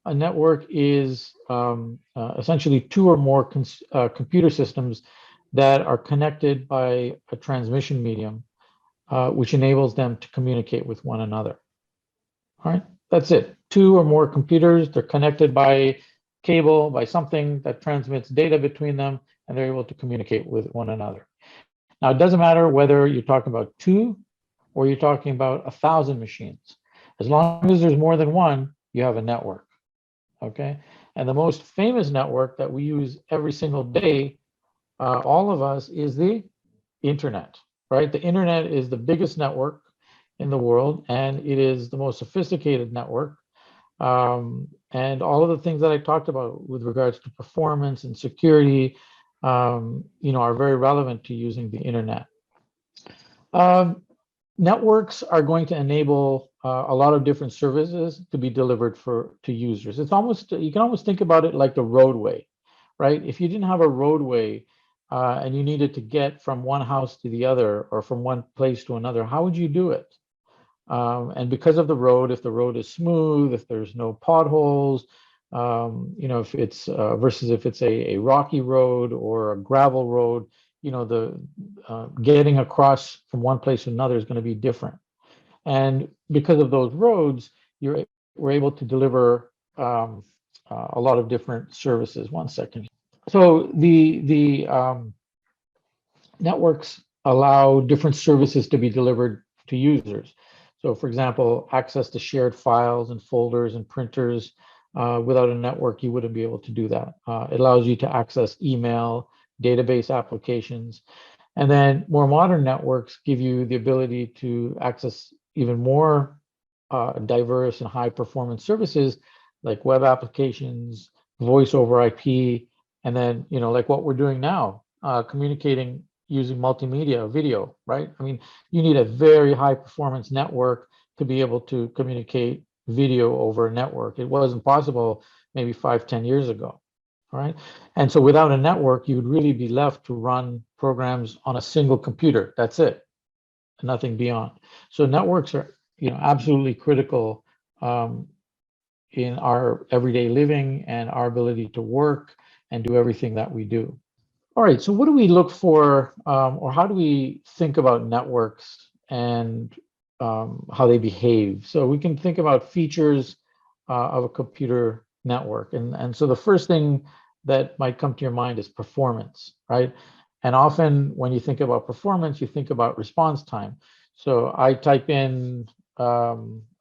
A network is essentially two or more computer systems that are connected by a transmission medium, which enables them to communicate with one another. All right, that's it. Two or more computers, they're connected by cable, by something that transmits data between them, and they're able to communicate with one another. Now, it doesn't matter whether you're talking about two or you're talking about 1,000 machines. As long as there's more than one, you have a network, okay? And the most famous network that we use every single day, all of us, is the internet, right? The internet is the biggest network in the world, and it is the most sophisticated network. And all of the things that I talked about with regards to performance and security, are very relevant to using the internet. Networks are going to enable a lot of different services to be delivered to users. It's almost, you can almost think about it like the roadway, right? If you didn't have a roadway and you needed to get from one house to the other or from one place to another, how would you do it? And because of the road, if the road is smooth, if there's no potholes, if it's versus if it's a rocky road or a gravel road, the getting across from one place to another is going to be different. And because of those roads, we're able to deliver a lot of different services. One second. So the networks allow different services to be delivered to users. So for example, access to shared files and folders and printers. Without a network, you wouldn't be able to do that. It allows you to access email, database applications. And then more modern networks give you the ability to access even more diverse and high performance services like web applications, voice over IP, and then, like what we're doing now, communicating using multimedia, video, right? I mean, you need a very high performance network to be able to communicate video over a network. It wasn't possible maybe 5-10 years ago, all right? And so without a network, you would really be left to run programs on a single computer. That's it, nothing beyond. So networks are, absolutely critical in our everyday living and our ability to work and do everything that we do. All right, so what do we look for, or how do we think about networks and how they behave? So we can think about features of a computer network. And so the first thing that might come to your mind is performance, right? And often when you think about performance, you think about response time. So I type in a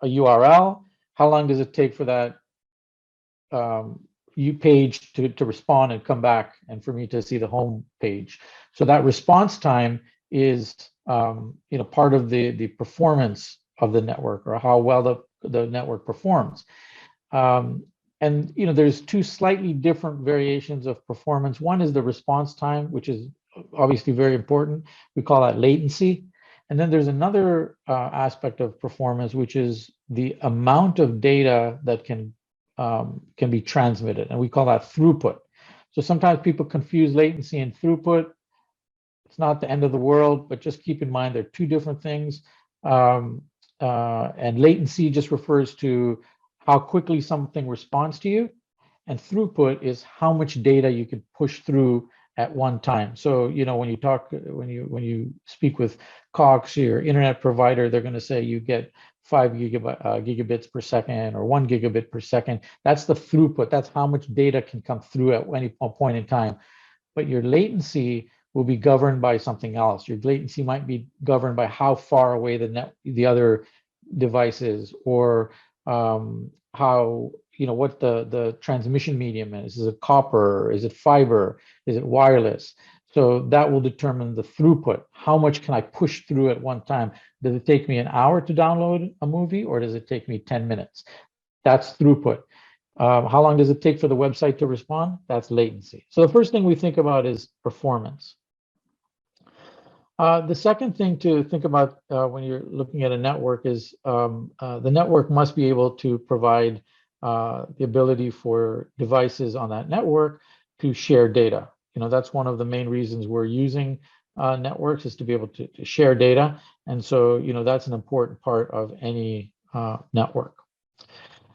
URL, how long does it take for that page to respond and come back and for me to see the home page? So that response time is part of the performance of the network, or how well the network performs. And there's two slightly different variations of performance. One is the response time, which is obviously very important. We call that latency. And then there's another aspect of performance, which is the amount of data that can be transmitted, and we call that throughput. So sometimes people confuse latency and throughput. It's not the end of the world, but just keep in mind they're two different things. And latency just refers to how quickly something responds to you, and throughput is how much data you can push through at one time. So when you speak with Cox, your internet provider, they're going to say you get 5 gigabits per second or 1 gigabit per second. That's the throughput. That's how much data can come through at any point in time. But your latency will be governed by something else. Your latency might be governed by how far away the other device is, or how, what the transmission medium is. Is it copper? Is it fiber? Is it wireless? So that will determine the throughput. How much can I push through at one time? Does it take me an hour to download a movie, or does it take me 10 minutes? That's throughput. How long does it take for the website to respond? That's latency. So the first thing we think about is performance. The second thing to think about when you're looking at a network is the network must be able to provide the ability for devices on that network to share data. That's one of the main reasons we're using networks, is to be able to share data. And so, that's an important part of any network.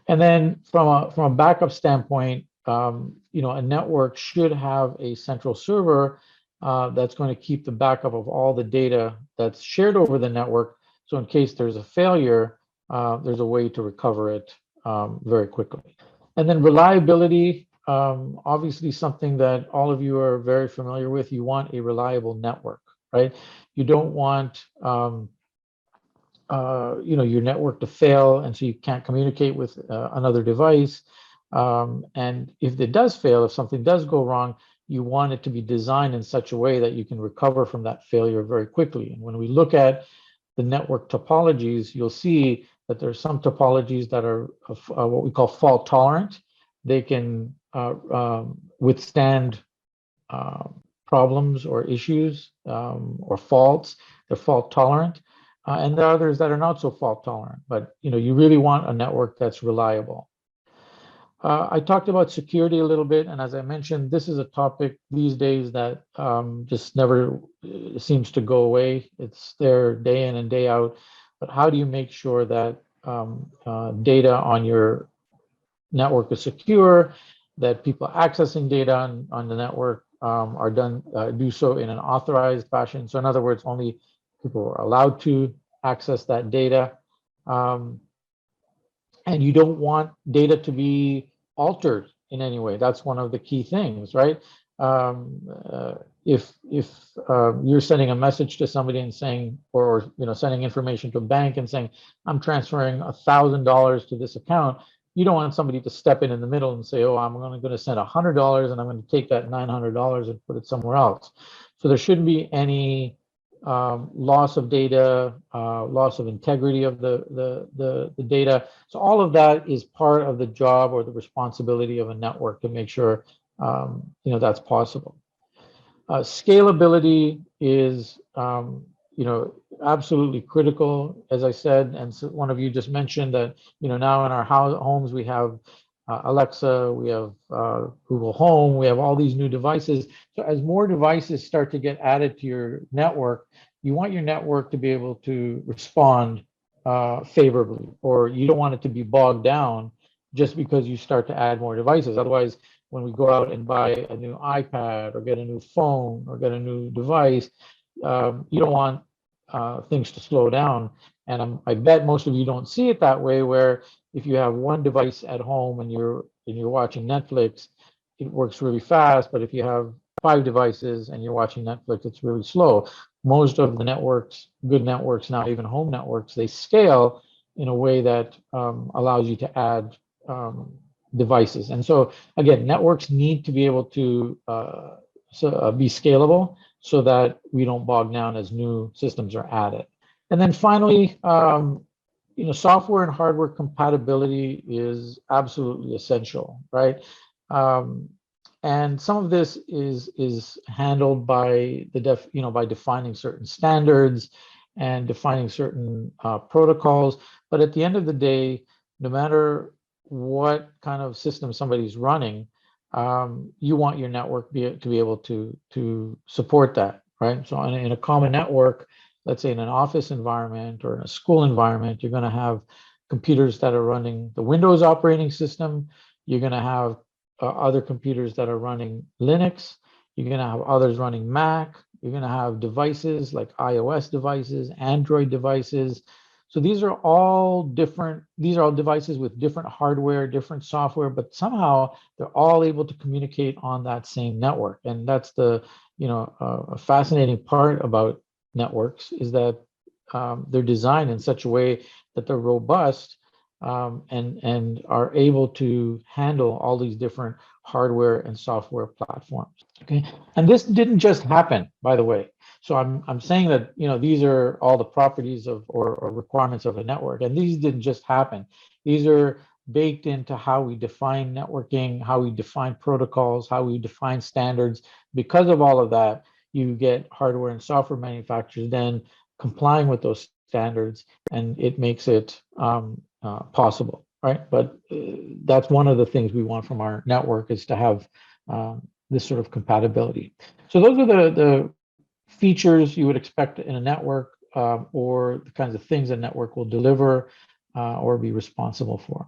And then from a backup standpoint, a network should have a central server that's going to keep the backup of all the data that's shared over the network. So in case there's a failure, there's a way to recover it very quickly. And then reliability, obviously something that all of you are very familiar with. You want a reliable network, right? You don't want your network to fail, and so you can't communicate with another device. And if it does fail, if something does go wrong, you want it to be designed in such a way that you can recover from that failure very quickly. And when we look at the network topologies, you'll see that there are some topologies that are what we call fault tolerant. They can withstand problems or issues or faults. They're fault tolerant. And there are others that are not so fault tolerant, but you really want a network that's reliable. I talked about security a little bit, and as I mentioned, this is a topic these days that just never seems to go away. It's there day in and day out. But how do you make sure that data on your network is secure, that people accessing data on the network do so in an authorized fashion? So in other words, only people are allowed to access that data. And you don't want data to be altered in any way. That's one of the key things, right? If you're sending a message to somebody and saying, or sending information to a bank and saying, I'm transferring $1,000 to this account, you don't want somebody to step in the middle and say, oh, I'm only going to send $100 and I'm going to take that $900 and put it somewhere else. So there shouldn't be any loss of data, loss of integrity of the data. So all of that is part of the job or the responsibility of a network to make sure that's possible. Scalability is absolutely critical, as I said, and so one of you just mentioned that now in our homes we have Alexa, we have Google Home, we have all these new devices. So as more devices start to get added to your network, you want your network to be able to respond favorably, or you don't want it to be bogged down just because you start to add more devices. Otherwise, when we go out and buy a new iPad or get a new phone or get a new device, you don't want things to slow down. And I bet most of you don't see it that way, where if you have one device at home and you're watching Netflix, it works really fast. But if you have 5 devices and you're watching Netflix, it's really slow. Most of the networks, good networks now, even home networks, they scale in a way that allows you to add devices. And so again, networks need to be able to be scalable so that we don't bog down as new systems are added. And then finally, software and hardware compatibility is absolutely essential, right? And some of this is handled by by defining certain standards and defining certain protocols. But at the end of the day, no matter what kind of system somebody's running, you want your network to be able to support that, right? So in a common network, let's say in an office environment or in a school environment, you're going to have computers that are running the Windows operating system. You're going to have other computers that are running Linux. You're going to have others running Mac. You're going to have devices like iOS devices, Android devices. So these are all different. These are all devices with different hardware, different software, but somehow they're all able to communicate on that same network. And that's the fascinating part about networks, is that they're designed in such a way that they're robust and are able to handle all these different hardware and software platforms. Okay, and this didn't just happen, by the way. So I'm saying that these are all the properties of or requirements of a network, and these didn't just happen. These are baked into how we define networking, how we define protocols, how we define standards. Because of all of that, you get hardware and software manufacturers then complying with those standards, and it makes it possible, right? But that's one of the things we want from our network, is to have this sort of compatibility. So those are the features you would expect in a network, or the kinds of things a network will deliver or be responsible for.